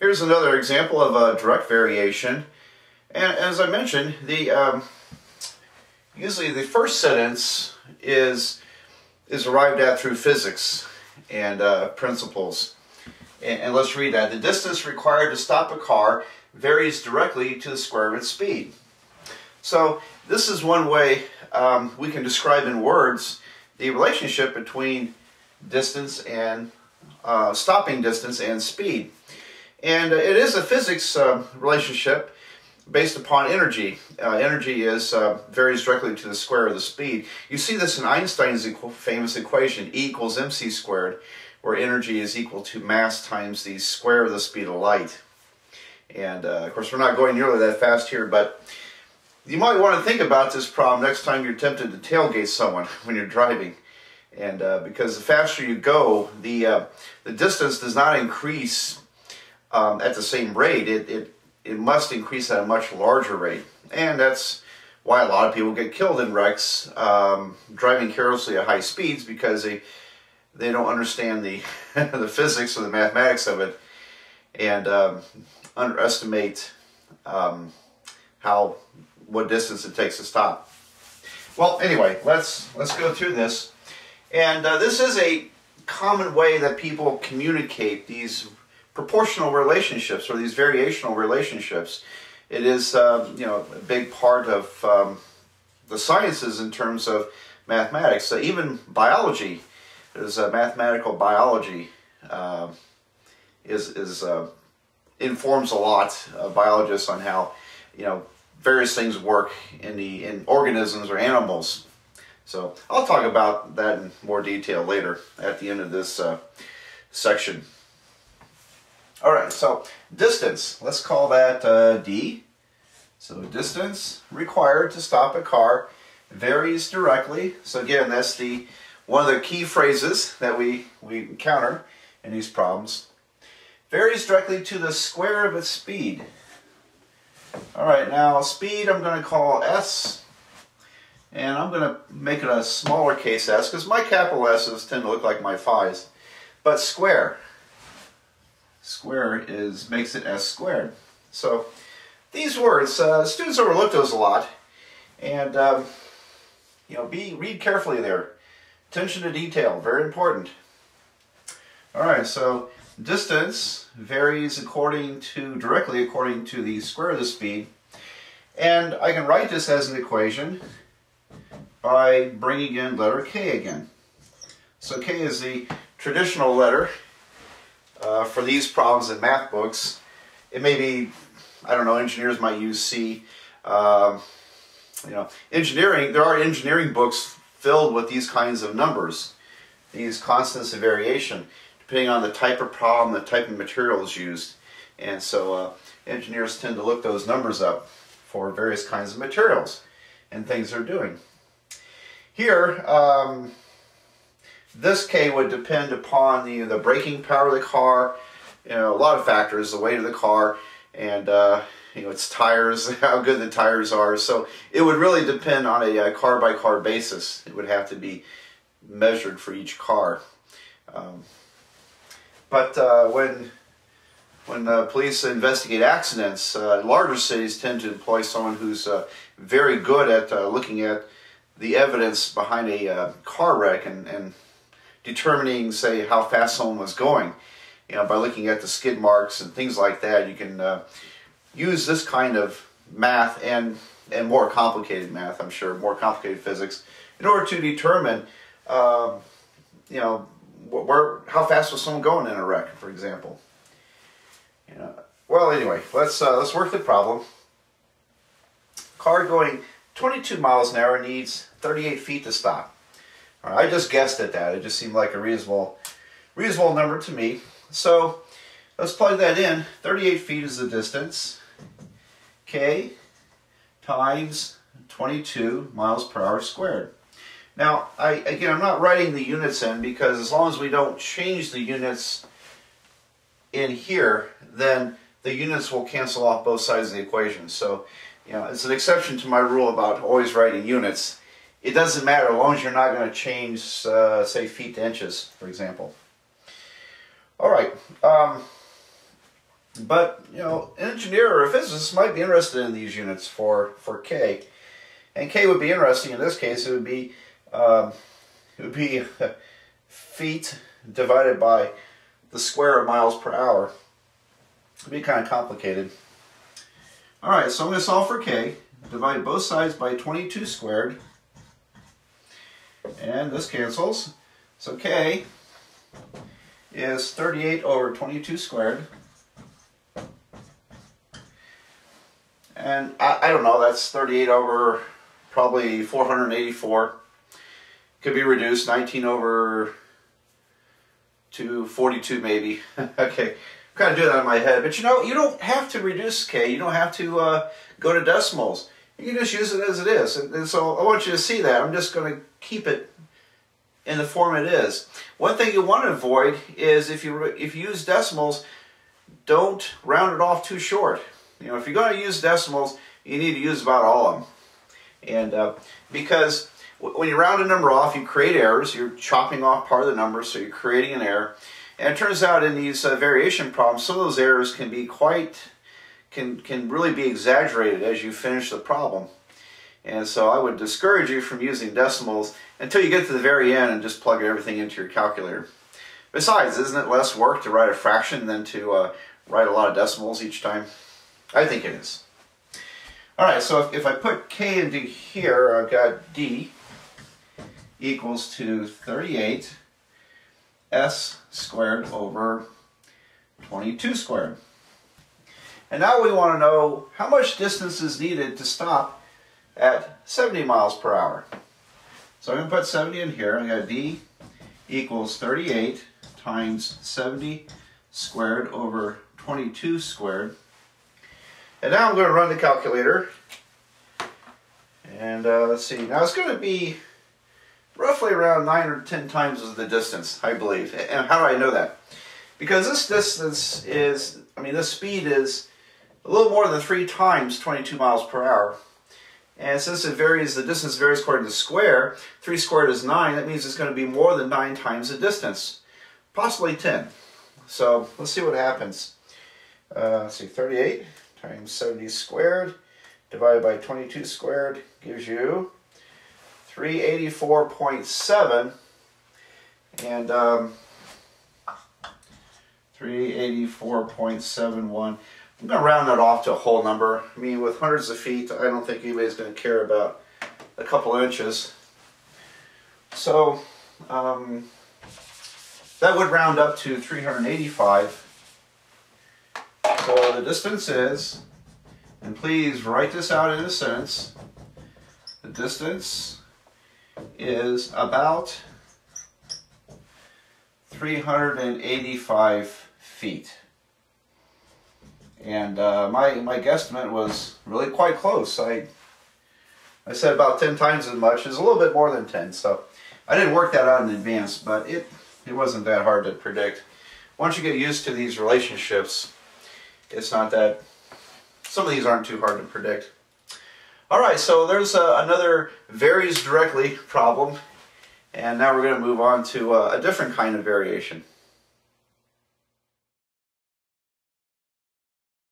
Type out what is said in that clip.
Here's another example of a direct variation. And as I mentioned, usually the first sentence is arrived at through physics and principles. And let's read that. The distance required to stop a car varies directly to the square of its speed. So this is one way we can describe in words the relationship between distance and stopping distance and speed. And it is a physics relationship based upon energy. Energy varies directly to the square of the speed. You see this in Einstein's famous equation, E equals mc squared, where energy is equal to mass times the square of the speed of light. And of course, we're not going nearly that fast here, but you might want to think about this problem next time you're tempted to tailgate someone when you're driving. And because the faster you go, the distance does not increase at the same rate. It must increase at a much larger rate. And that's why a lot of people get killed in wrecks driving carelessly at high speeds, because they don't understand the the physics or the mathematics of it, and underestimate what distance it takes to stop. Well, anyway, let's go through this. And this is a common way that people communicate these proportional relationships or these variational relationships. It is a big part of the sciences in terms of mathematics. So even biology, there's mathematical biology informs a lot of biologists on how various things work in organisms or animals. So I'll talk about that in more detail later at the end of this section. All right, so distance, let's call that d. So distance required to stop a car varies directly. So again, that's one of the key phrases that we encounter in these problems. Varies directly to the square of its speed. All right, now speed I'm going to call s, and I'm going to make it a smaller case s, because my capital S's tend to look like my phi's. But square makes it s squared. So these words, students overlook those a lot, and read carefully there. Attention to detail, very important. All right, so distance varies directly according to the square of the speed, and I can write this as an equation by bringing in letter k again. So k is the traditional letter for these problems in math books. It may be, I don't know, engineers might use C. Engineering, there are engineering books filled with these kinds of numbers, these constants of variation, depending on the type of problem, the type of materials used. And so engineers tend to look those numbers up for various kinds of materials and things they're doing. Here, this K would depend upon the braking power of the car, a lot of factors, the weight of the car, and its tires, how good the tires are. So it would really depend on a car-by-car basis. It would have to be measured for each car. But when police investigate accidents, larger cities tend to employ someone who's very good at looking at the evidence behind a car wreck and determining, say, how fast someone was going. By looking at the skid marks and things like that, you can use this kind of math and more complicated math, I'm sure, more complicated physics, in order to determine, how fast was someone going in a wreck, for example. Well, anyway, let's work the problem. Car going 22 miles an hour needs 38 feet to stop. All right, I just guessed at that. It just seemed like a reasonable number to me. So let's plug that in. 38 feet is the distance. K times 22 miles per hour squared. Now, I'm not writing the units in, because as long as we don't change the units in here, then the units will cancel off both sides of the equation. So, it's an exception to my rule about always writing units. It doesn't matter as long as you're not going to change, say, feet to inches, for example. All right. But, you know, an engineer or a physicist might be interested in these units for K. And K would be interesting in this case. It would be feet divided by the square of miles per hour. It would be kind of complicated. Alright, so I'm going to solve for K. Divide both sides by 22 squared. And this cancels. So K is 38 over 22 squared. And I don't know, that's 38 over probably 484. Could be reduced, 19 over to 42 maybe. Okay, kind of do that in my head. But you know, you don't have to reduce K. You don't have to go to decimals. You can just use it as it is. And so I want you to see that. I'm just going to keep it in the form it is. One thing you want to avoid is if you use decimals, don't round it off too short. You know, if you're going to use decimals, you need to use about all of them. And because when you round a number off, you create errors. You're chopping off part of the number, so you're creating an error. And it turns out in these variation problems, some of those errors can be can really be exaggerated as you finish the problem. And so I would discourage you from using decimals until you get to the very end and just plug everything into your calculator. Besides, isn't it less work to write a fraction than to write a lot of decimals each time? I think it is. Alright, so if I put K into here, I've got D equals to 38 S squared over 22 squared. And now we want to know how much distance is needed to stop at 70 miles per hour. So I'm going to put 70 in here. I got D equals 38 times 70 squared over 22 squared. And now I'm going to run the calculator. And let's see. Now it's going to be roughly around 9 or 10 times the distance, I believe. And how do I know that? Because this distance is, this speed is a little more than 3 times 22 miles per hour. And since it varies, the distance varies according to the square, 3 squared is 9, that means it's going to be more than 9 times the distance. Possibly 10. So let's see what happens. Let's see, 38 times 70 squared divided by 22 squared gives you 384.7, and 384.71. I'm going to round that off to a whole number. With hundreds of feet, I don't think anybody's going to care about a couple inches. So that would round up to 385. So the distance is, and please write this out in a sentence, the distance is about 385 feet. And my guesstimate was really quite close. I said about 10 times as much. It's a little bit more than 10, so I didn't work that out in advance, but it wasn't that hard to predict. Once you get used to these relationships, it's not that, some of these aren't too hard to predict. Alright, so there's another varies directly problem, and now we're going to move on to a different kind of variation.